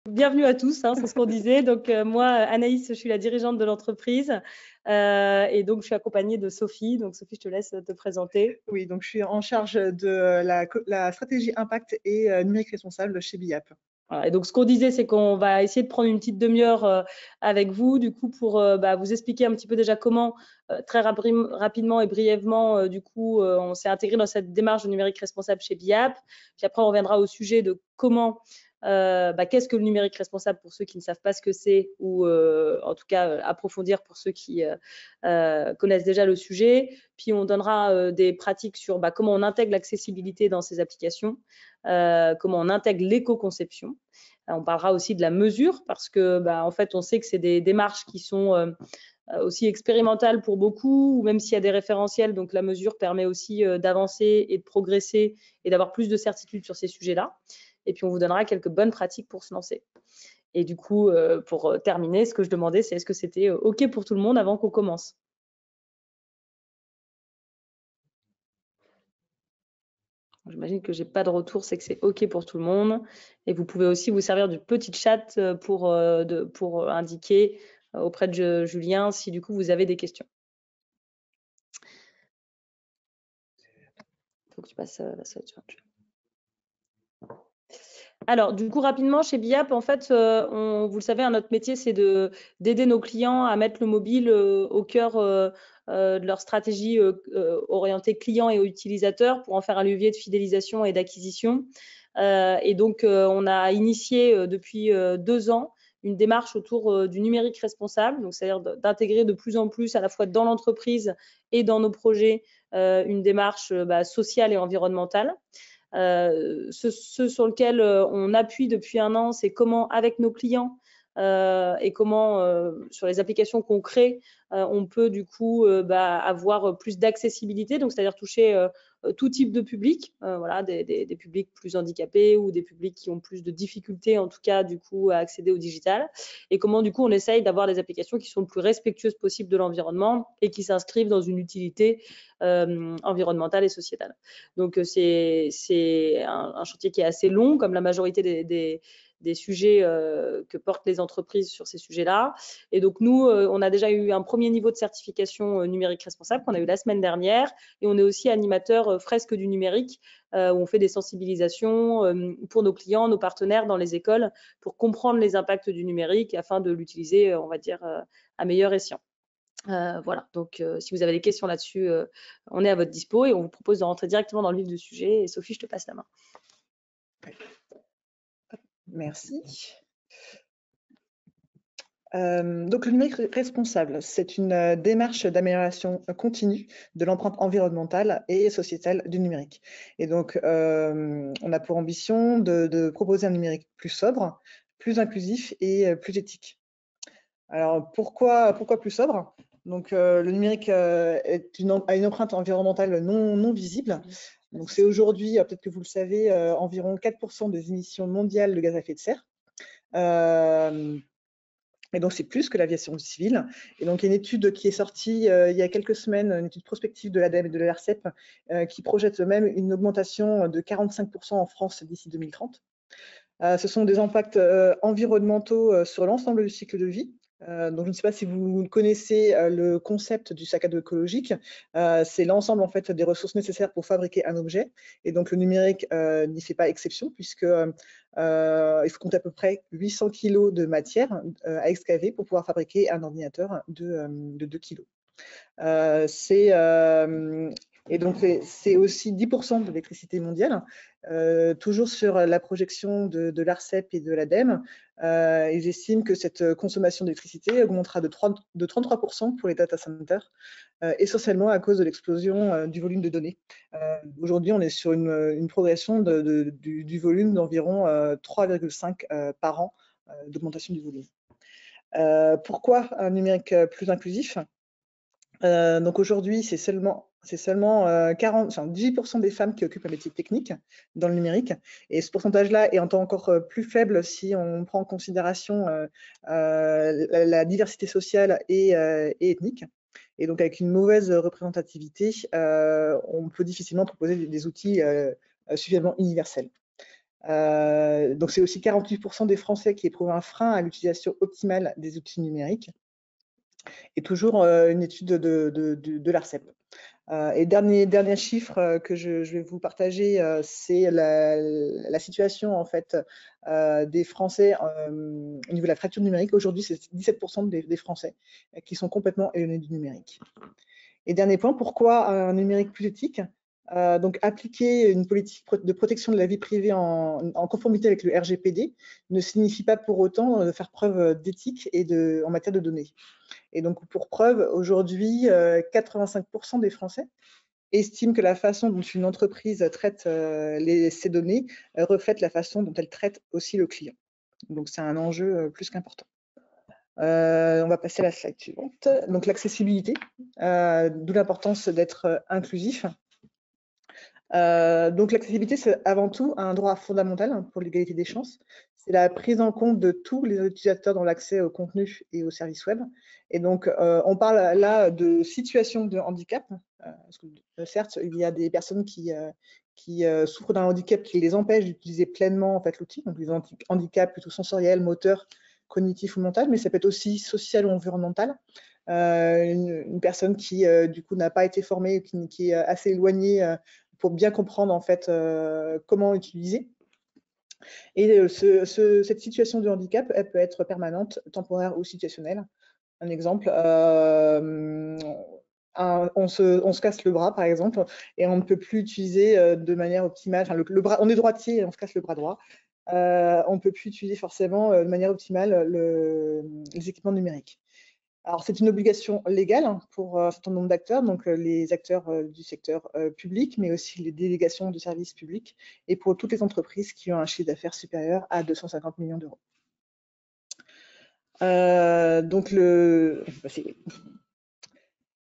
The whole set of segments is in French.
Bienvenue à tous, hein, c'est ce qu'on disait. Donc, moi, Anaïs, je suis la dirigeante de l'entreprise et donc je suis accompagnée de Sophie. Donc, Sophie, je te laisse te présenter. Oui, donc je suis en charge de la stratégie impact et numérique responsable chez BIAP. Voilà. Et donc, ce qu'on disait, c'est qu'on va essayer de prendre une petite demi-heure avec vous, du coup, pour vous expliquer un petit peu déjà comment, très rapidement et brièvement, du coup, on s'est intégré dans cette démarche de numérique responsable chez BIAP. Puis après, on reviendra au sujet de comment, qu'est-ce que le numérique responsable pour ceux qui ne savent pas ce que c'est, ou en tout cas approfondir pour ceux qui connaissent déjà le sujet. Puis on donnera des pratiques sur comment on intègre l'accessibilité dans ces applications, comment on intègre l'éco-conception. On parlera aussi de la mesure parce que, en fait, on sait que c'est des démarches qui sont aussi expérimentales pour beaucoup, ou même s'il y a des référentiels. Donc, la mesure permet aussi d'avancer et de progresser et d'avoir plus de certitude sur ces sujets-là. Et puis, on vous donnera quelques bonnes pratiques pour se lancer. Et du coup, pour terminer, ce que je demandais, c'est est-ce que c'était OK pour tout le monde avant qu'on commence? J'imagine que j'ai pas de retour, c'est que c'est OK pour tout le monde. Et vous pouvez aussi vous servir du petit chat pour indiquer auprès de Julien si du coup vous avez des questions. Il faut que tu passes la slide suivante. Alors, du coup, rapidement, chez BIAP, en fait, vous le savez, notre métier, c'est d'aider nos clients à mettre le mobile au cœur de leur stratégie orientée client et utilisateur pour en faire un levier de fidélisation et d'acquisition. Et donc, on a initié depuis 2 ans une démarche autour du numérique responsable, donc c'est-à-dire d'intégrer de plus en plus, à la fois dans l'entreprise et dans nos projets, une démarche sociale et environnementale. Ce sur lequel on appuie depuis 1 an, c'est comment, avec nos clients et comment, sur les applications qu'on crée, on peut du coup avoir plus d'accessibilité, donc c'est-à-dire toucher tout type de public, voilà, des publics plus handicapés ou des publics qui ont plus de difficultés, en tout cas, du coup, à accéder au digital. Et comment, du coup, on essaye d'avoir des applications qui sont le plus respectueuses possible de l'environnement et qui s'inscrivent dans une utilité environnementale et sociétale. Donc, c'est un chantier qui est assez long, comme la majorité des sujets que portent les entreprises sur ces sujets-là. Et donc, nous, on a déjà eu un premier niveau de certification numérique responsable qu'on a eu la semaine dernière. Et on est aussi animateur fresque du numérique, où on fait des sensibilisations pour nos clients, nos partenaires dans les écoles, pour comprendre les impacts du numérique afin de l'utiliser, on va dire, à meilleur escient. Voilà, donc si vous avez des questions là-dessus, on est à votre dispo et on vous propose de rentrer directement dans le vif du sujet. Et Sophie, je te passe la main. Merci. Donc, le numérique responsable, c'est une démarche d'amélioration continue de l'empreinte environnementale et sociétale du numérique. Et donc, on a pour ambition de proposer un numérique plus sobre, plus inclusif et plus éthique. Alors, pourquoi plus sobre? Donc, le numérique a une empreinte environnementale non visible. Donc, c'est aujourd'hui, peut-être que vous le savez, environ 4% des émissions mondiales de gaz à effet de serre. Et donc, c'est plus que l'aviation civile. Et donc, il y a une étude qui est sortie il y a quelques semaines, une étude prospective de l'ADEME et de l'ARCEP, qui projette même une augmentation de 45% en France d'ici 2030. Ce sont des impacts environnementaux sur l'ensemble du cycle de vie. Donc, je ne sais pas si vous connaissez le concept du sac à dos écologique. C'est l'ensemble en fait des ressources nécessaires pour fabriquer un objet. Et donc, le numérique n'y fait pas exception puisque il faut compter à peu près 800 kg de matière à excaver pour pouvoir fabriquer un ordinateur de 2 kg. Et donc, c'est aussi 10% de l'électricité mondiale. Toujours sur la projection de l'ARCEP et de l'ADEME, ils estiment que cette consommation d'électricité augmentera de 33% pour les data centers, essentiellement à cause de l'explosion du volume de données. Aujourd'hui, on est sur une progression du volume d'environ 3,5 par an d'augmentation du volume. Pourquoi un numérique plus inclusif? Donc aujourd'hui, c'est seulement 18% des femmes qui occupent un métier technique dans le numérique. Et ce pourcentage-là est encore plus faible si on prend en considération la diversité sociale et ethnique. Et donc, avec une mauvaise représentativité, on peut difficilement proposer des outils suffisamment universels. Donc c'est aussi 48% des Français qui éprouvent un frein à l'utilisation optimale des outils numériques. Et toujours une étude de l'ARCEP. Et dernier chiffre que je vais vous partager, c'est la situation en fait des Français au niveau de la fracture numérique. Aujourd'hui, c'est 17% des Français qui sont complètement éloignés du numérique. Et dernier point, pourquoi un numérique plus éthique? Donc, appliquer une politique de protection de la vie privée en conformité avec le RGPD ne signifie pas pour autant de faire preuve d'éthique en matière de données. Et donc, pour preuve, aujourd'hui, 85% des Français estiment que la façon dont une entreprise traite ses données reflète la façon dont elle traite aussi le client. Donc, c'est un enjeu plus qu'important. On va passer à la slide suivante. Donc, l'accessibilité, d'où l'importance d'être inclusif. Donc, l'accessibilité, c'est avant tout un droit fondamental pour l'égalité des chances. C'est la prise en compte de tous les utilisateurs dans l'accès au contenu et aux services web. Et donc, on parle là de situation de handicap. Parce que, certes, il y a des personnes qui souffrent d'un handicap qui les empêche d'utiliser pleinement en fait, l'outil. Donc, des handicaps plutôt sensoriels, moteurs, cognitifs ou mentaux, mais ça peut être aussi social ou environnemental. Une personne qui, du coup, n'a pas été formée, qui est assez éloignée pour bien comprendre en fait comment utiliser. Et cette situation de handicap, elle peut être permanente, temporaire ou situationnelle. Un exemple, on se casse le bras par exemple et on ne peut plus utiliser de manière optimale, enfin, le bras, on est droitier et on se casse le bras droit, on ne peut plus utiliser forcément de manière optimale les équipements numériques. Alors, c'est une obligation légale pour un certain nombre d'acteurs, donc les acteurs du secteur public, mais aussi les délégations de services publics, et pour toutes les entreprises qui ont un chiffre d'affaires supérieur à 250 millions d'euros.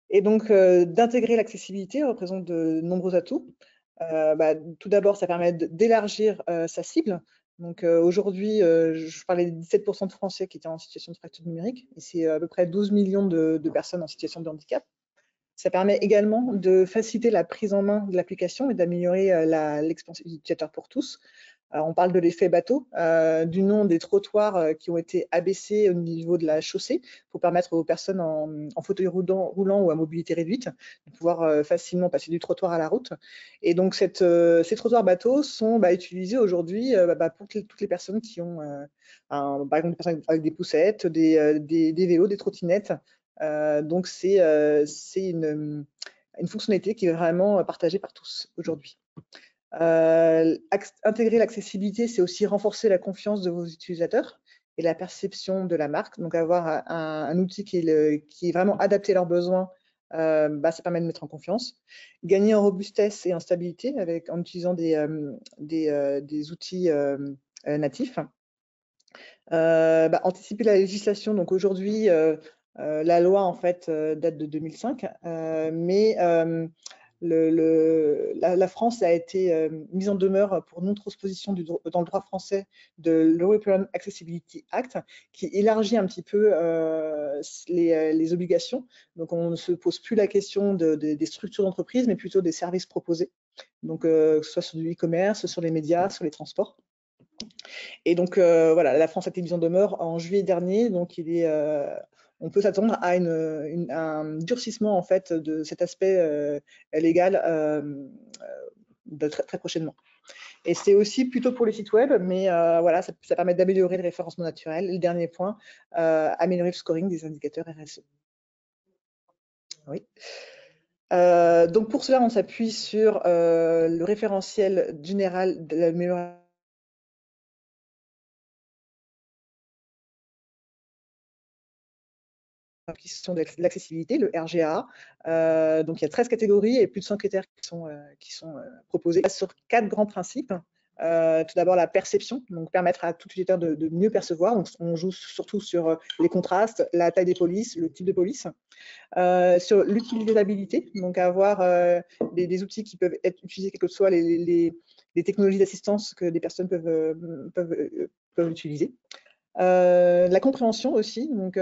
Et donc, d'intégrer l'accessibilité représente de nombreux atouts. Tout d'abord, ça permet d'élargir sa cible. Donc aujourd'hui, je parlais des 17% de Français qui étaient en situation de fracture numérique, et c'est à peu près 12 millions de personnes en situation de handicap. Ça permet également de faciliter la prise en main de l'application et d'améliorer l'expérience utilisateur pour tous. On parle de l'effet bateau, du nom des trottoirs qui ont été abaissés au niveau de la chaussée pour permettre aux personnes en fauteuil roulant ou à mobilité réduite de pouvoir facilement passer du trottoir à la route. Et donc, ces trottoirs bateaux sont utilisés aujourd'hui pour toutes les personnes qui ont, par exemple, des personnes avec des poussettes, des vélos, des trottinettes. Donc, c'est une fonctionnalité qui est vraiment partagée par tous aujourd'hui. Intégrer l'accessibilité, c'est aussi renforcer la confiance de vos utilisateurs et la perception de la marque. Donc, avoir un outil qui est vraiment adapté à leurs besoins, ça permet de mettre en confiance. Gagner en robustesse et en stabilité en utilisant des outils natifs. Anticiper la législation. Donc, aujourd'hui, la loi, en fait, date de 2005, mais la France a été mise en demeure pour non-transposition dans le droit français de l'European Accessibility Act, qui élargit un petit peu les obligations. Donc, on ne se pose plus la question des structures d'entreprise, mais plutôt des services proposés. Donc, que ce soit sur du e-commerce, sur les médias, sur les transports. Et donc, voilà, la France a été mise en demeure en juillet dernier. Donc, on peut s'attendre à un durcissement en fait de cet aspect légal très, très prochainement. Et c'est aussi plutôt pour les sites web, mais voilà, ça permet d'améliorer le référencement naturel. Et le dernier point, améliorer le scoring des indicateurs RSE. Oui. Donc pour cela, on s'appuie sur le référentiel général de l'amélioration question de l'accessibilité, le RGA. Donc, il y a 13 catégories et plus de 100 critères qui sont proposés sur 4 grands principes. Tout d'abord, la perception, donc permettre à tout utilisateur de mieux percevoir. Donc, on joue surtout sur les contrastes, la taille des polices, le type de police. Sur l'utilisabilité, donc avoir des outils qui peuvent être utilisés, quelles que soient les technologies d'assistance que des personnes peuvent utiliser. La compréhension aussi, donc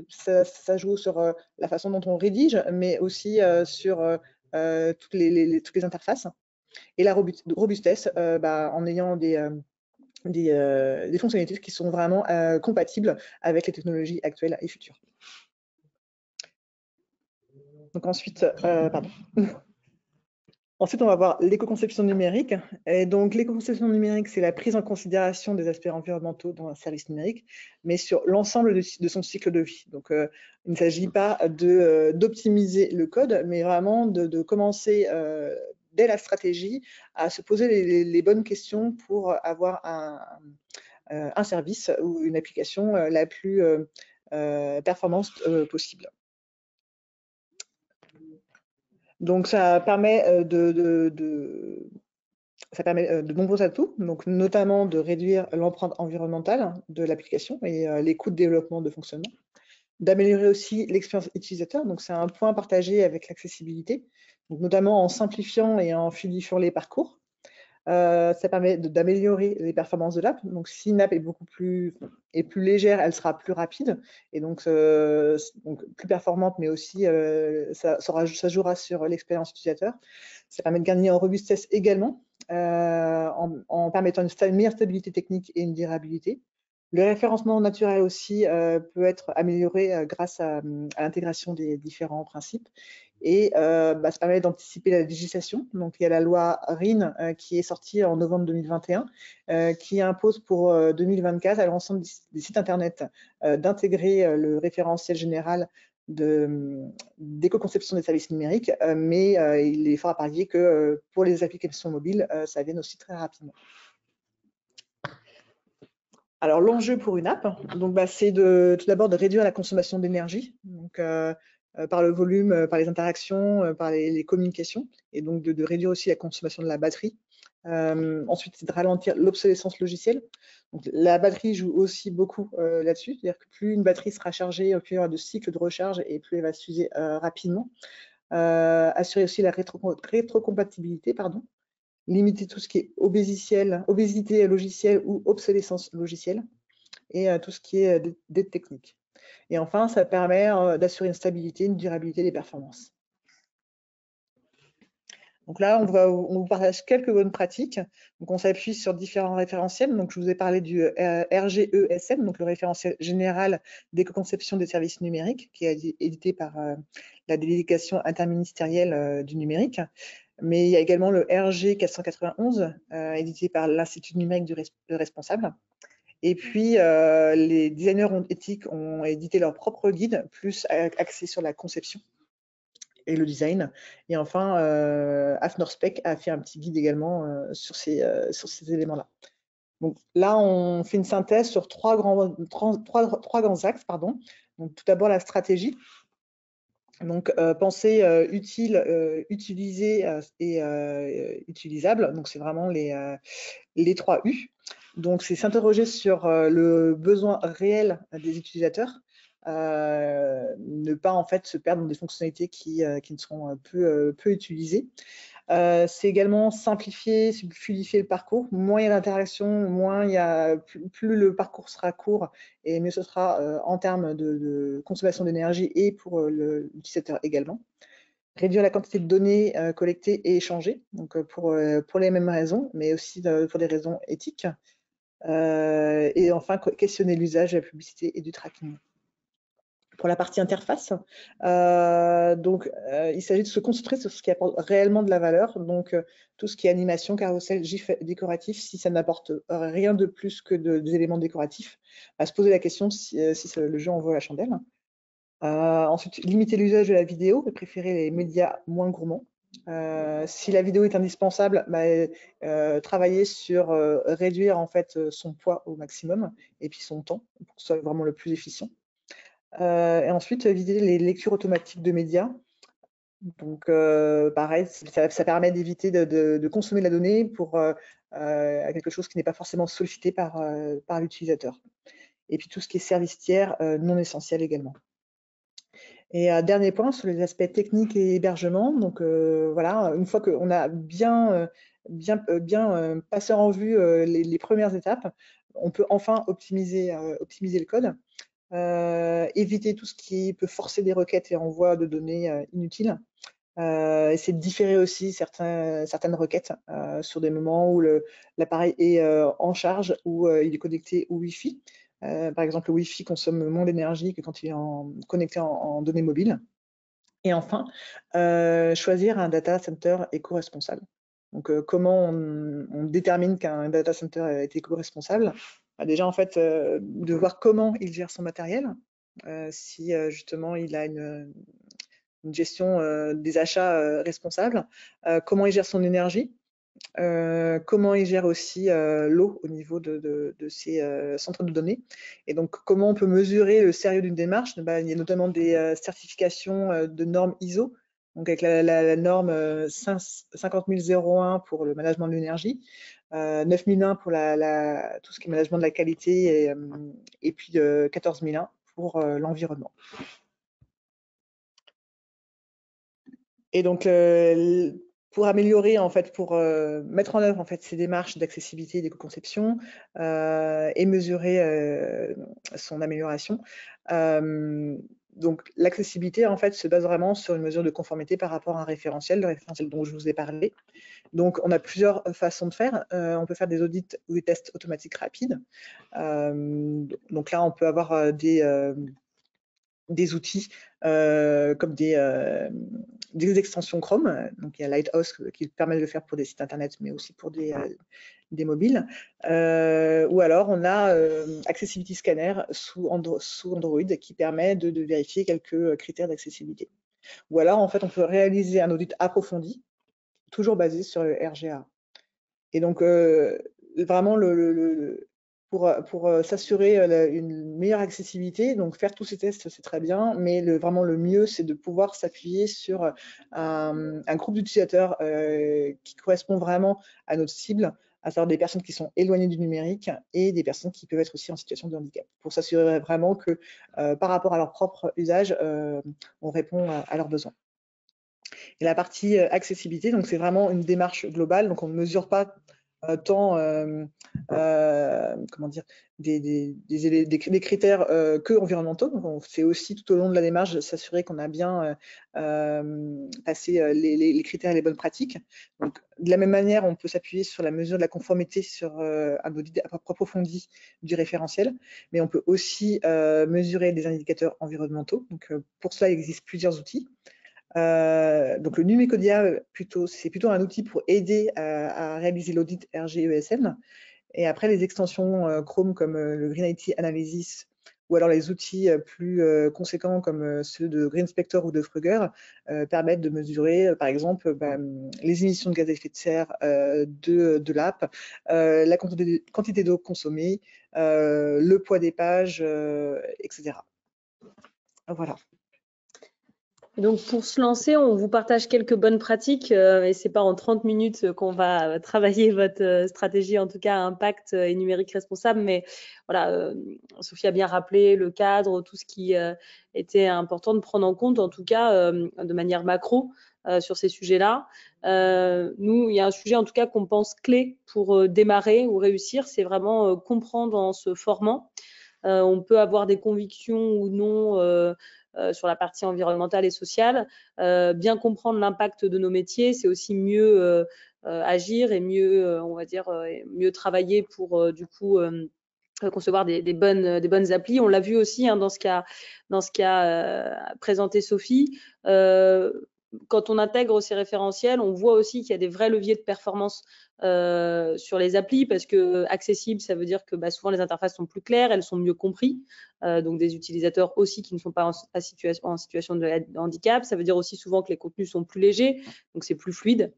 ça joue sur la façon dont on rédige, mais aussi sur toutes les interfaces. Et la robustesse, en ayant des fonctionnalités qui sont vraiment compatibles avec les technologies actuelles et futures. Donc ensuite, pardon. Ensuite, on va voir l'éco-conception numérique. Et donc, l'éco-conception numérique, c'est la prise en considération des aspects environnementaux dans un service numérique, mais sur l'ensemble de son cycle de vie. Donc, il ne s'agit pas d'optimiser le code, mais vraiment de commencer dès la stratégie à se poser les bonnes questions pour avoir un service ou une application la plus performante possible. Donc, ça permet de nombreux atouts, donc notamment de réduire l'empreinte environnementale de l'application et les coûts de développement de fonctionnement, d'améliorer aussi l'expérience utilisateur, donc c'est un point partagé avec l'accessibilité, notamment en simplifiant et en fluidifiant les parcours. Ça permet d'améliorer les performances de l'app. Donc, si une app est plus légère, elle sera plus rapide et donc plus performante, mais aussi ça jouera sur l'expérience utilisateur. Ça permet de gagner en robustesse également, en permettant une meilleure stabilité technique et une durabilité. Le référencement naturel aussi peut être amélioré grâce à l'intégration des différents principes. Et ça permet d'anticiper la législation. Donc, il y a la loi RIN qui est sortie en novembre 2021, qui impose pour 2024 à l'ensemble des sites Internet d'intégrer le référentiel général d'éco-conception des services numériques, mais il est fort à parier que pour les applications mobiles, ça vienne aussi très rapidement. Alors, l'enjeu pour une app, c'est tout d'abord de réduire la consommation d'énergie, par le volume, par les interactions, par les communications, et donc de réduire aussi la consommation de la batterie. Ensuite, c'est de ralentir l'obsolescence logicielle. Donc, la batterie joue aussi beaucoup là-dessus, c'est-à-dire que plus une batterie sera chargée, plus il y aura de cycles de recharge et plus elle va s'user rapidement. Assurer aussi la rétrocompatibilité, limiter tout ce qui est obésité logicielle ou obsolescence logicielle, et tout ce qui est dette technique. Et enfin, ça permet d'assurer une stabilité, une durabilité des performances. Donc là, on vous partage quelques bonnes pratiques. Donc, on s'appuie sur différents référentiels. Donc, je vous ai parlé du RGESM, donc le référentiel général d'éco-conception des services numériques, qui est édité par la délégation interministérielle du numérique. Mais il y a également le RG 491, édité par l'Institut numérique du responsable. Et puis, les designers éthiques ont édité leur propre guide, plus axé sur la conception et le design. Et enfin, AFNORSPEC a fait un petit guide également sur ces éléments-là. Donc là, on fait une synthèse sur trois grands axes. Donc, tout d'abord, la stratégie. Donc, penser utile, utilisé et utilisable. Donc, c'est vraiment les 3 U. Donc, c'est s'interroger sur le besoin réel des utilisateurs, ne pas en fait se perdre dans des fonctionnalités qui ne seront peu utilisées. C'est également simplifier, fluidifier le parcours. Moins il y a d'interaction, plus le parcours sera court et mieux ce sera en termes de consommation d'énergie et pour l'utilisateur également. Réduire la quantité de données collectées et échangées, donc pour les mêmes raisons, mais aussi pour des raisons éthiques. Et enfin, questionner l'usage de la publicité et du tracking. Pour la partie interface, il s'agit de se concentrer sur ce qui apporte réellement de la valeur, donc tout ce qui est animation, carrousel, gif décoratif, si ça n'apporte rien de plus que des éléments décoratifs, à se poser la question si le jeu en vaut la chandelle. Ensuite, limiter l'usage de la vidéo et préférer les médias moins gourmands. Si la vidéo est indispensable, travailler sur réduire en fait son poids au maximum et puis son temps pour que ce soit vraiment le plus efficient. Et ensuite, éviter les lectures automatiques de médias. Donc, pareil, ça permet d'éviter de consommer la donnée pour quelque chose qui n'est pas forcément sollicité par l'utilisateur. Et puis, tout ce qui est service tiers non essentiel également. Et dernier point sur les aspects techniques et hébergement. Donc, voilà, une fois qu'on a bien passé en revue les premières étapes, on peut enfin optimiser le code. Éviter tout ce qui peut forcer des requêtes et envoi de données inutiles. essayer de différer aussi certaines requêtes sur des moments où l'appareil est en charge ou il est connecté au Wi-Fi. Par exemple, le Wi-Fi consomme moins d'énergie que quand il est connecté en données mobiles. Et enfin, choisir un data center éco-responsable. Donc, comment on détermine qu'un data center est éco-responsable? Déjà, en fait, de voir comment il gère son matériel, si justement il a une gestion des achats responsable, comment il gère son énergie, comment il gère aussi l'eau au niveau de ses centres de données. Et donc, comment on peut mesurer le sérieux d'une démarche? Il y a notamment des certifications de normes ISO, donc avec la norme 50001 pour le management de l'énergie, 9001 pour tout ce qui est management de la qualité, et puis 14001 pour l'environnement. Et donc, pour améliorer, en fait, pour mettre en œuvre en fait ces démarches d'accessibilité et d'éco-conception et mesurer son amélioration. Donc, l'accessibilité, en fait, se base vraiment sur une mesure de conformité par rapport à un référentiel, le référentiel dont je vous ai parlé. Donc, on a plusieurs façons de faire. On peut faire des audits ou des tests automatiques rapides. Donc là, on peut avoir des outils comme des extensions Chrome. Donc, il y a Lighthouse qui permet de le faire pour des sites internet, mais aussi pour des mobiles. Ou alors, on a Accessibility Scanner sous Android qui permet de vérifier quelques critères d'accessibilité. Ou alors, en fait, on peut réaliser un audit approfondi, toujours basé sur le RGA. Et donc, vraiment, pour s'assurer une meilleure accessibilité, donc faire tous ces tests, c'est très bien, mais vraiment le mieux, c'est de pouvoir s'appuyer sur un groupe d'utilisateurs qui correspond vraiment à notre cible, à savoir des personnes qui sont éloignées du numérique et des personnes qui peuvent être aussi en situation de handicap, pour s'assurer vraiment que par rapport à leur propre usage, on répond à leurs besoins. Et la partie accessibilité, donc c'est vraiment une démarche globale, donc on ne mesure pas tant comment dire, des critères que environnementaux. Donc c'est aussi tout au long de la démarche s'assurer qu'on a bien passé les critères et les bonnes pratiques. Donc, de la même manière, on peut s'appuyer sur la mesure de la conformité sur un audit approfondi du référentiel, mais on peut aussi mesurer des indicateurs environnementaux. Donc, pour cela, il existe plusieurs outils. Donc le Numécodia, c'est plutôt un outil pour aider à réaliser l'audit RGESN. Et après, les extensions Chrome comme le Green IT Analysis ou alors les outils plus conséquents comme ceux de GreenSpector ou de Frugger permettent de mesurer, par exemple, les émissions de gaz à effet de serre de l'app, la quantité d'eau consommée, le poids des pages, etc. Voilà. Donc, pour se lancer, on vous partage quelques bonnes pratiques et c'est pas en 30 minutes qu'on va travailler votre stratégie, en tout cas impact et numérique responsable. Mais voilà, Sophie a bien rappelé le cadre, tout ce qui était important de prendre en compte, en tout cas de manière macro sur ces sujets-là. Nous, il y a un sujet en tout cas qu'on pense clé pour démarrer ou réussir, c'est vraiment comprendre en se formant. On peut avoir des convictions ou non sur la partie environnementale et sociale. Bien comprendre l'impact de nos métiers, c'est aussi mieux agir et mieux, on va dire, mieux travailler pour du coup concevoir des bonnes applis. On l'a vu aussi dans ce qu'a présenté Sophie. Quand on intègre ces référentiels, on voit aussi qu'il y a des vrais leviers de performance sur les applis parce que accessible, ça veut dire que souvent les interfaces sont plus claires, elles sont mieux comprises. Donc des utilisateurs aussi qui ne sont pas en situation de handicap. Ça veut dire aussi souvent que les contenus sont plus légers, donc c'est plus fluide.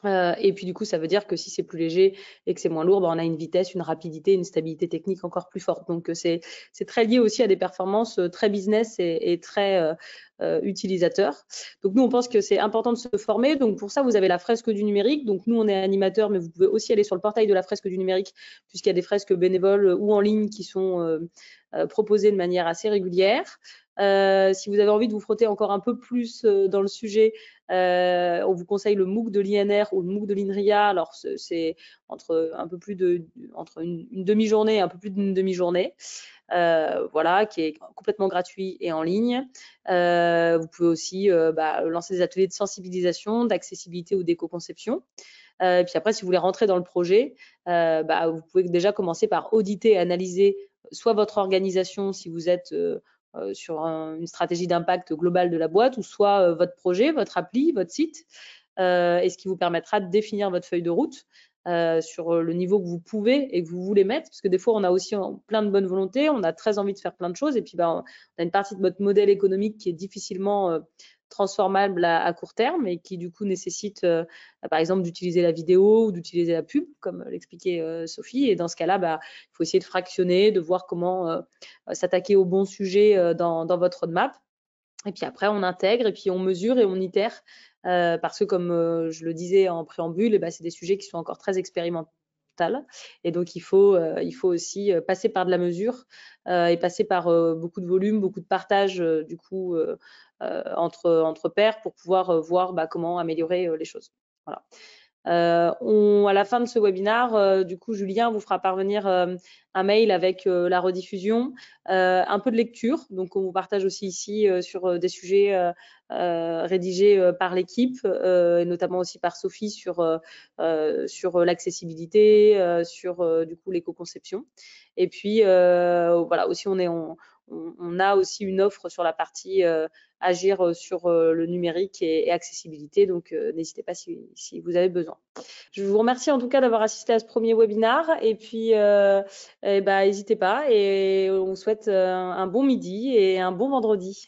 Et puis du coup, ça veut dire que si c'est plus léger et que c'est moins lourd, on a une vitesse, une rapidité, une stabilité technique encore plus forte. Donc c'est très lié aussi à des performances très business et très utilisateurs. Donc nous, on pense que c'est important de se former. Donc pour ça, vous avez la fresque du numérique. Donc nous, on est animateurs, mais vous pouvez aussi aller sur le portail de la fresque du numérique, puisqu'il y a des fresques bénévoles ou en ligne qui sont proposées de manière assez régulière. Si vous avez envie de vous frotter encore un peu plus dans le sujet, on vous conseille le MOOC de l'INR ou le MOOC de l'INRIA. Alors, c'est entre un peu plus entre une demi-journée et un peu plus d'une demi-journée. voilà, qui est complètement gratuit et en ligne. Vous pouvez aussi lancer des ateliers de sensibilisation, d'accessibilité ou d'éco-conception. Et puis après, si vous voulez rentrer dans le projet, vous pouvez déjà commencer par auditer et analyser soit votre organisation si vous êtes sur une stratégie d'impact globale de la boîte, ou soit votre projet, votre appli, votre site, et ce qui vous permettra de définir votre feuille de route sur le niveau que vous pouvez et que vous voulez mettre, parce que des fois, on a aussi plein de bonne volonté, on a très envie de faire plein de choses, et puis on a une partie de notre modèle économique qui est difficilement transformable à court terme et qui du coup nécessite par exemple d'utiliser la vidéo ou d'utiliser la pub, comme l'expliquait Sophie. Et dans ce cas-là, il faut essayer de fractionner, de voir comment s'attaquer au bon sujet dans votre roadmap. Et puis après, on intègre et puis on mesure et on itère parce que comme je le disais en préambule, c'est des sujets qui sont encore très expérimentaux. Et donc, il faut aussi passer par de la mesure et passer par beaucoup de volume, beaucoup de partage du coup entre pairs pour pouvoir voir comment améliorer les choses. Voilà. À la fin de ce webinaire, du coup, Julien vous fera parvenir un mail avec la rediffusion, un peu de lecture. Donc, on vous partage aussi ici sur des sujets rédigés par l'équipe, notamment aussi par Sophie sur l'accessibilité, sur du coup l'éco-conception. Et puis, voilà, aussi on a aussi une offre sur la partie agir sur le numérique et accessibilité. Donc, n'hésitez pas si vous avez besoin. Je vous remercie en tout cas d'avoir assisté à ce premier webinaire. Et puis, n'hésitez pas. Et on vous souhaite un bon midi et un bon vendredi.